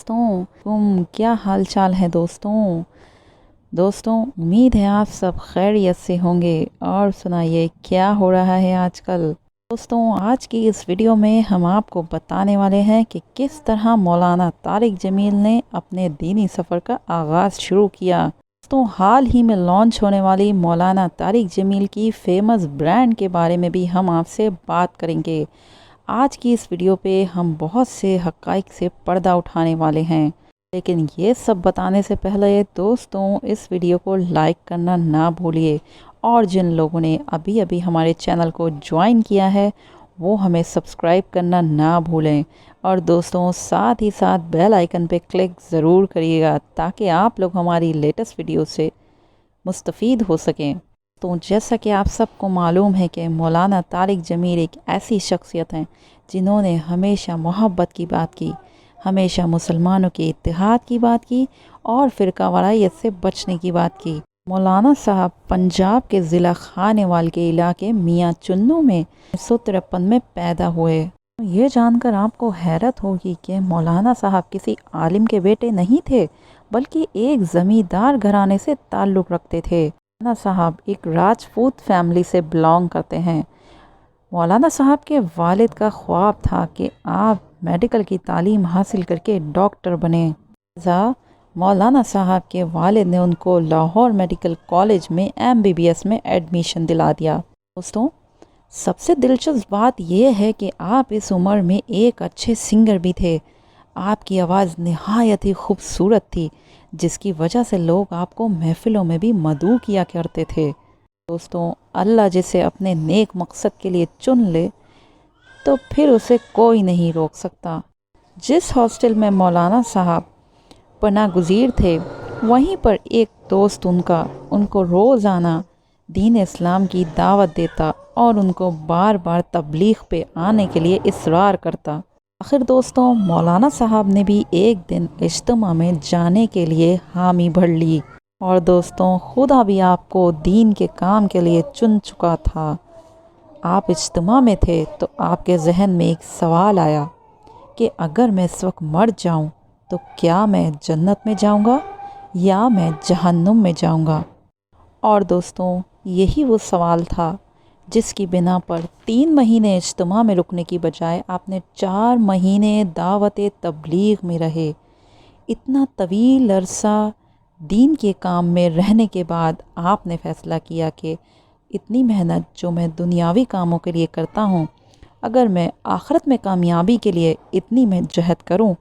क्या हाल चाल है दोस्तों उम्मीद है आप सब खैरियत से होंगे। और सुनाइए क्या हो रहा है आजकल। दोस्तों आज की इस वीडियो में हम आपको बताने वाले हैं कि किस तरह मौलाना तारिक जमील ने अपने दीनी सफ़र का आगाज़ शुरू किया। दोस्तों हाल ही में लॉन्च होने वाली मौलाना तारिक जमील की फेमस ब्रांड के बारे में भी हम आपसे बात करेंगे। आज की इस वीडियो पे हम बहुत से हक़ाइक़ से पर्दा उठाने वाले हैं, लेकिन ये सब बताने से पहले दोस्तों इस वीडियो को लाइक करना ना भूलिए, और जिन लोगों ने अभी अभी हमारे चैनल को ज्वाइन किया है वो हमें सब्सक्राइब करना ना भूलें। और दोस्तों साथ ही साथ बेल आइकन पे क्लिक ज़रूर करिएगा ताकि आप लोग हमारी लेटेस्ट वीडियो से मुस्तफ़ीद हो सकें। तो जैसा कि आप सबको मालूम है कि मौलाना तारिक जमील एक ऐसी शख्सियत हैं जिन्होंने हमेशा मोहब्बत की बात की, हमेशा मुसलमानों के इत्तेहाद की बात की और फ़िरका वारायत से बचने की बात की। मौलाना साहब पंजाब के ज़िला खानेवाल के इलाके मियाँ चुन्नू में 1953 में पैदा हुए। ये जानकर आपको हैरत होगी कि मौलाना साहब किसी आलिम के बेटे नहीं थे, बल्कि एक ज़मींदार घराने से ताल्लुक़ रखते थे। मौलाना साहब एक राजपूत फैमिली से बिलोंग करते हैं। मौलाना साहब के वालिद का ख्वाब था कि आप मेडिकल की तालीम हासिल करके डॉक्टर बने। मौलाना साहब के वालिद ने उनको लाहौर मेडिकल कॉलेज में MBBS में एडमिशन दिला दिया। दोस्तों सबसे दिलचस्प बात यह है कि आप इस उम्र में एक अच्छे सिंगर भी थे। आपकी आवाज़ निहायत ही खूबसूरत थी, जिसकी वजह से लोग आपको महफ़िलों में भी मदऊ किया करते थे। दोस्तों अल्लाह जिसे अपने नेक मकसद के लिए चुन ले तो फिर उसे कोई नहीं रोक सकता। जिस हॉस्टल में मौलाना साहब पनाह गुज़ीर थे, वहीं पर एक दोस्त उनको रोज़ाना दीन इस्लाम की दावत देता और उनको बार बार तबलीग पे आने के लिए इसरार करता। आखिर दोस्तों मौलाना साहब ने भी एक दिन इज्तिमा में जाने के लिए हामी भर ली, और दोस्तों खुदा भी आपको दीन के काम के लिए चुन चुका था। आप इज्तिमा में थे तो आपके जहन में एक सवाल आया कि अगर मैं इस वक्त मर जाऊं तो क्या मैं जन्नत में जाऊंगा या मैं जहन्नुम में जाऊंगा। और दोस्तों यही वो सवाल था जिसकी बिना पर 3 महीने इज्तिमा में रुकने की बजाय आपने 4 महीने दावत तबलीग में रहे। इतना तवील अरसा दीन के काम में रहने के बाद आपने फ़ैसला किया कि इतनी मेहनत जो मैं दुनियावी कामों के लिए करता हूँ, अगर मैं आखिरत में कामयाबी के लिए इतनी मैं जहद करूँ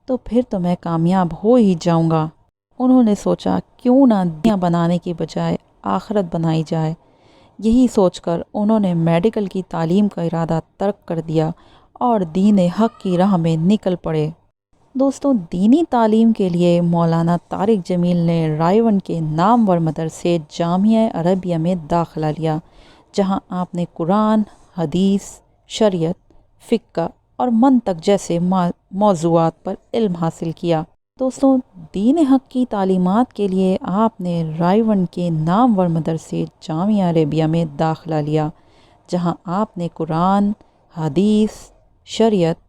तो फिर तो मैं कामयाब हो ही जाऊँगा। उन्होंने सोचा क्यों ना दुनिया बनाने की बजाय आखिरत बनाई जाए। यही सोचकर उन्होंने मेडिकल की तालीम का इरादा तर्क कर दिया और दीन हक़ की राह में निकल पड़े। दोस्तों दीनी तालीम के लिए मौलाना तारिक जमील ने रायवन के नामवर मदरसे जामिया अरबिया में दाखिला लिया, जहां आपने कुरान, हदीस, शरीयत, फ़िक़्ह और मंतक जैसे मौज़ूआत पर इल्म हासिल किया। दोस्तों दीन हक़ की तालीमात के लिए आपने रायवन के नामवर मदरसे जामिया अरबिया में दाखिला लिया, जहां आपने कुरान, हदीस, शरीयत,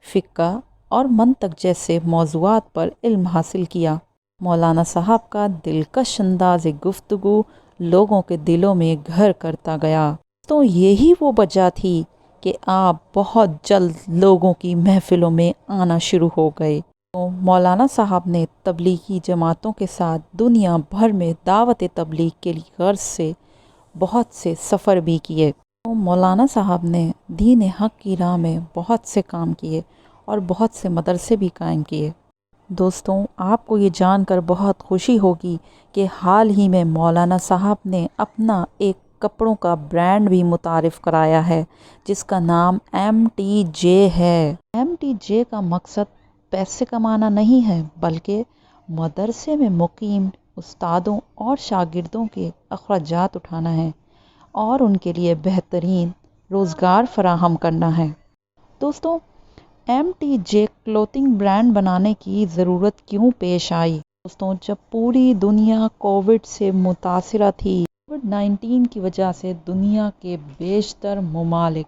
फ़िक़्ह और मंतक जैसे मौज़ूआत पर इल्म हासिल किया। मौलाना साहब का दिलकश अंदाज़ गुफ्तगू लोगों के दिलों में घर करता गया। तो यही वो वजह थी कि आप बहुत जल्द लोगों की महफ़िलों में आना शुरू हो गए। तो मौलाना साहब ने तबलीगी जमातों के साथ दुनिया भर में दावत तबलीग के लिए गर्ज से बहुत से सफ़र भी किए। तो मौलाना साहब ने दीन हक़ की राह में बहुत से काम किए और बहुत से मदरसे भी कायम किए। दोस्तों आपको ये जानकर बहुत खुशी होगी कि हाल ही में मौलाना साहब ने अपना एक कपड़ों का ब्रांड भी मुतारिफ़ कराया है, जिसका नाम MTJ है। MTJ का मकसद पैसे कमाना नहीं है, बल्कि मदरसे में मुकीम उस्तादों और शागिर्दों के अखराजात उठाना है और उनके लिए बेहतरीन रोज़गार फराहम करना है। दोस्तों MTJ क्लोथिंग ब्रांड बनाने की ज़रूरत क्यों पेश आई? दोस्तों जब पूरी दुनिया कोविड से मुतासिरा थी, कोविड-19 की वजह से दुनिया के बेशतर ममालिक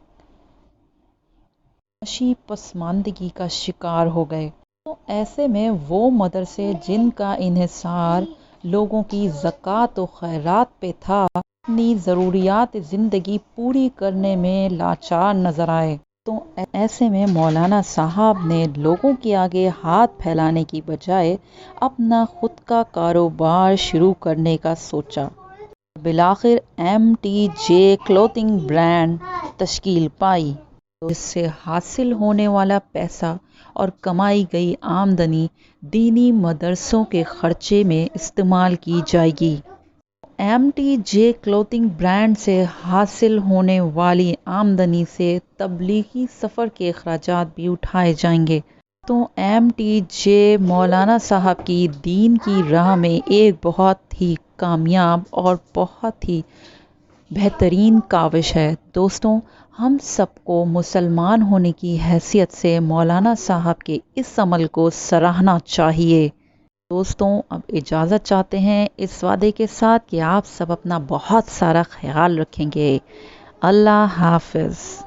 माशी पसमानदगी का शिकार हो गए। تو ایسے میں وہ مدرسے جن کا انحصار لوگوں کی زکوٰۃ و خیرات پہ تھا، اپنی ضروریات زندگی پوری کرنے میں لاچار نظر آئے۔ تو ایسے میں مولانا صاحب نے لوگوں کے آگے ہاتھ پھیلانے کی بجائے اپنا خود کا کاروبار شروع کرنے کا سوچا۔ بالآخر MTJ کلوتھنگ برانڈ تشکیل پائی، جس سے حاصل ہونے والا پیسہ اور کمائی گئی آمدنی دینی مدرسوں کے خرچے میں استعمال کی جائے گی۔ MTJ کلوتھنگ برانڈ سے حاصل ہونے والی آمدنی سے تبلیغی سفر کے اخراجات بھی اٹھائے جائیں گے۔ تو MTJ مولانا صاحب کی دین کی راہ میں ایک بہت ہی کامیاب اور بہت ہی بہترین کاوش ہے۔ دوستوں، ہم سب کو مسلمان ہونے کی حیثیت سے مولانا صاحب کے اس عمل کو سراہنا چاہیے۔ دوستوں، اب اجازت چاہتے ہیں اس وعدے کے ساتھ کہ آپ سب اپنا بہت سارا خیال رکھیں گے۔ اللہ حافظ۔